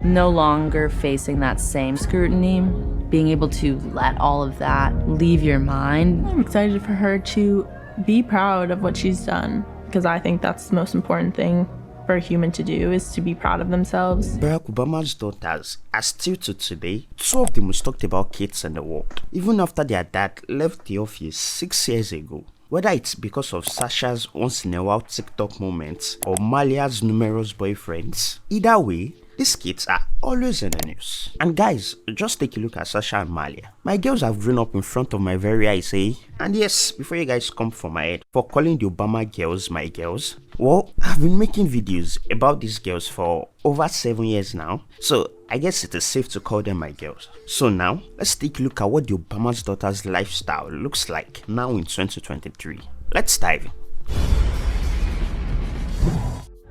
No longer facing that same scrutiny, being able to let all of that leave your mind. I'm excited for her to be proud of what she's done, because I think that's the most important thing for a human to do, is to be proud of themselves. Barack Obama's daughters are still to today two of the most talked about kids in the world, even after their dad left the office 6 years ago. Whether it's because of Sasha's once-in-a-while TikTok moments or Malia's numerous boyfriends, either way, these kids are always in the news. And guys, just take a look at Sasha and Malia. My girls have grown up in front of my very eyes, eh? And yes, before you guys come for my head for calling the Obama girls my girls, well, I've been making videos about these girls for over 7 years now, so I guess it is safe to call them my girls. So now, let's take a look at what the Obama's daughter's lifestyle looks like now in 2023. Let's dive in.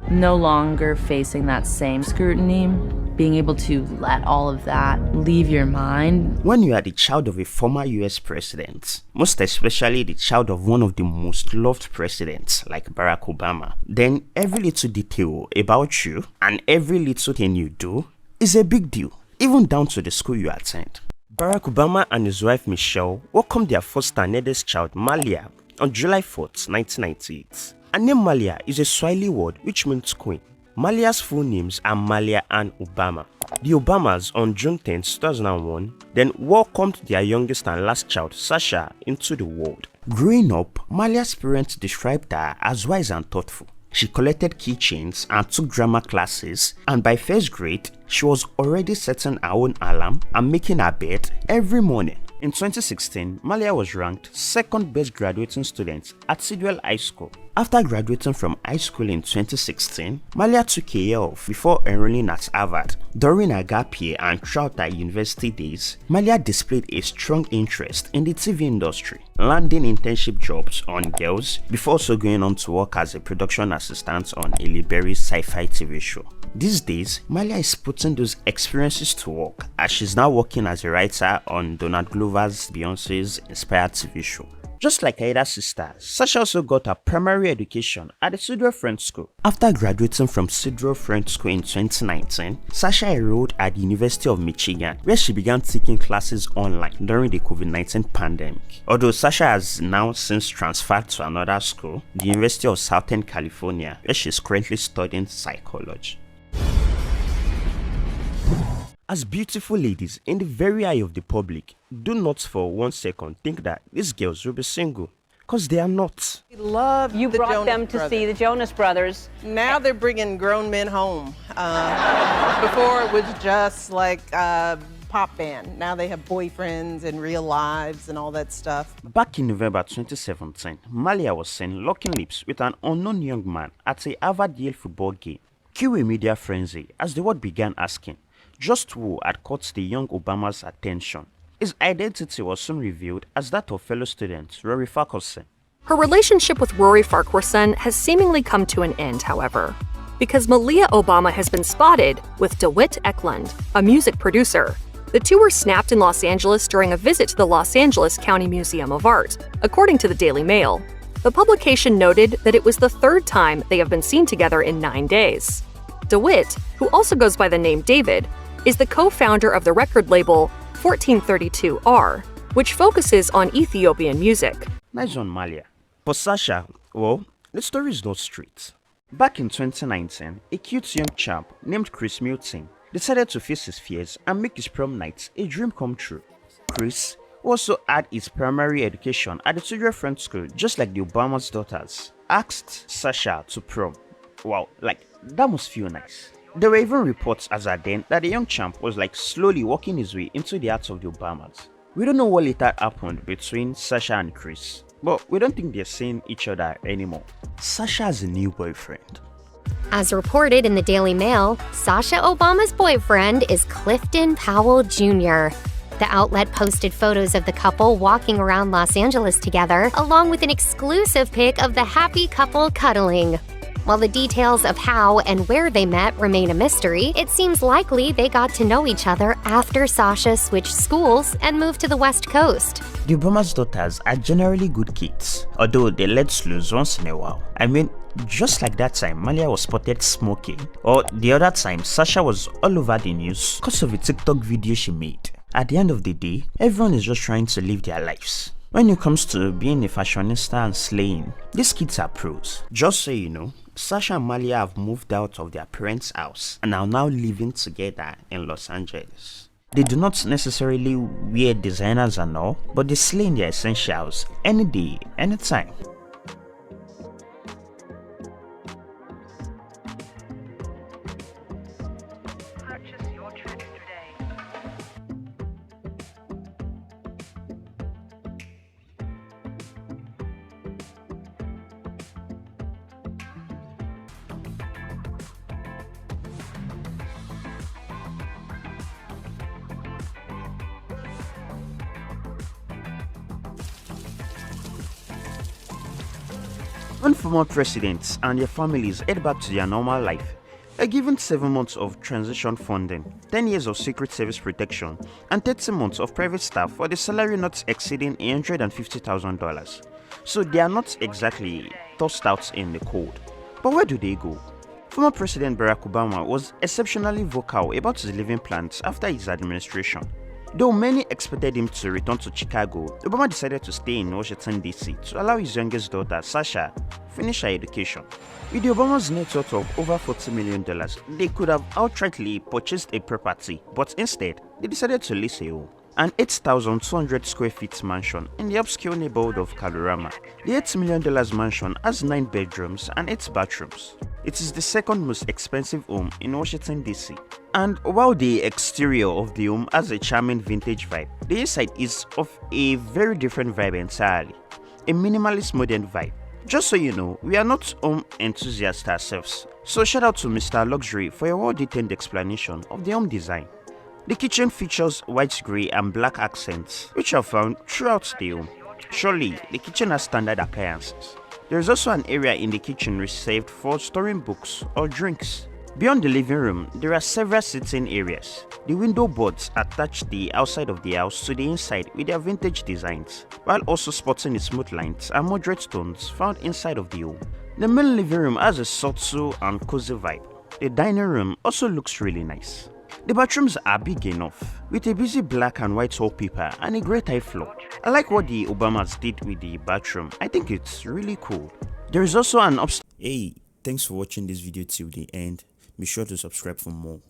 No longer facing that same scrutiny, being able to let all of that leave your mind. When you are the child of a former US president, most especially the child of one of the most loved presidents like Barack Obama, then every little detail about you and every little thing you do is a big deal, even down to the school you attend. Barack Obama and his wife Michelle welcomed their first and eldest child Malia on July 4th, 1998. Her name Malia is a Swahili word which means queen. Malia's full names are Malia and Obama. The Obamas on June 10, 2001 then welcomed their youngest and last child, Sasha, into the world. Growing up, Malia's parents described her as wise and thoughtful. She collected keychains and took grammar classes, and by first grade, she was already setting her own alarm and making her bed every morning. In 2016, Malia was ranked second best graduating student at Sidwell High School. After graduating from high school in 2016, Malia took a year off before enrolling at Harvard. During her gap year and throughout her university days, Malia displayed a strong interest in the TV industry, landing internship jobs on Girls before also going on to work as a production assistant on Halle Berry's sci-fi TV show. These days, Malia is putting those experiences to work as she's now working as a writer on Donald Glover's Beyonce's inspired TV show. Just like her elder sister, Sasha also got her primary education at the Sidwell French School. After graduating from Sidwell French School in 2019, Sasha enrolled at the University of Michigan, where she began taking classes online during the COVID-19 pandemic. Although Sasha has now since transferred to another school, the University of Southern California, where she is currently studying psychology. As beautiful ladies in the very eye of the public, do not for 1 second think that these girls will be single, because they are not. We love You the brought Jonas them to Brothers. see the Jonas Brothers. Now they're bringing grown men home. Before it was just like a pop band. Now they have boyfriends and real lives and all that stuff. Back in November 2017, Malia was seen locking lips with an unknown young man at a Harvard-Yale football game. Cue a media frenzy as the world began asking just who had caught the young Obama's attention. His identity was soon revealed as that of fellow student Rory Farquharson. Her relationship with Rory Farquharson has seemingly come to an end, however, because Malia Obama has been spotted with DeWitt Eklund, a music producer. The two were snapped in Los Angeles during a visit to the Los Angeles County Museum of Art, according to the Daily Mail. The publication noted that it was the third time they have been seen together in 9 days. DeWitt, who also goes by the name David, is the co-founder of the record label 1432R, which focuses on Ethiopian music. Nice one, Malia. For Sasha, well, the story is not straight. Back in 2019, a cute young chap named Chris Milton decided to face his fears and make his prom night a dream come true. Chris, who also had his primary education at the Sidwell French School just like the Obama's daughters, asked Sasha to prom. Wow, like, that must feel nice. There were even reports as at then that the young champ was like slowly working his way into the hearts of the Obamas. We don't know what later happened between Sasha and Chris, but we don't think they're seeing each other anymore. Sasha has a new boyfriend. As reported in the Daily Mail, Sasha Obama's boyfriend is Clifton Powell Jr. The outlet posted photos of the couple walking around Los Angeles together, along with an exclusive pic of the happy couple cuddling. While the details of how and where they met remain a mystery, it seems likely they got to know each other after Sasha switched schools and moved to the West Coast. The Obama's daughters are generally good kids, although they let loose once in a while. I mean, Just like that time Malia was spotted smoking, or the other time Sasha was all over the news because of a TikTok video she made. At the end of the day, everyone is just trying to live their lives. When it comes to being a fashionista and slaying, these kids are pros. Just so you know, Sasha and Malia have moved out of their parents' house and are now living together in Los Angeles. They do not necessarily wear designers and all, but they slay in their essentials any day, anytime. Purchase your trip today. When former presidents and their families head back to their normal life, they're given 7 months of transition funding, 10 years of Secret Service protection, and 30 months of private staff for the salary not exceeding $150,000. So they are not exactly tossed out in the cold. But where do they go? Former President Barack Obama was exceptionally vocal about his living plans after his administration. Though many expected him to return to Chicago, Obama decided to stay in Washington, D.C. to allow his youngest daughter, Sasha, finish her education. With the Obama's net worth of over $40 million, they could have outrightly purchased a property, but instead, they decided to lease a home. An 8,200 square feet mansion in the obscure neighborhood of Kalorama. The $8 million mansion has 9 bedrooms and 8 bathrooms. It is the second most expensive home in Washington, D.C. And while the exterior of the home has a charming vintage vibe, the inside is of a very different vibe entirely. A minimalist modern vibe. Just so you know, we are not home enthusiasts ourselves. So shout out to Mr. Luxury for a well-detailed explanation of the home design. The kitchen features white, grey and black accents, which are found throughout the home. Surely, the kitchen has standard appliances. There is also an area in the kitchen reserved for storing books or drinks. Beyond the living room, there are several sitting areas. The window boards attach the outside of the house to the inside with their vintage designs, while also sporting the smooth lines and moderate tones found inside of the home. The main living room has a subtle and cozy vibe. The dining room also looks really nice. The bathrooms are big enough, with a busy black and white wallpaper and a grey tile floor. I like what the Obamas did with the bathroom. I think it's really cool. There is also an upstairs. Hey, thanks for watching this video till the end. Be sure to subscribe for more.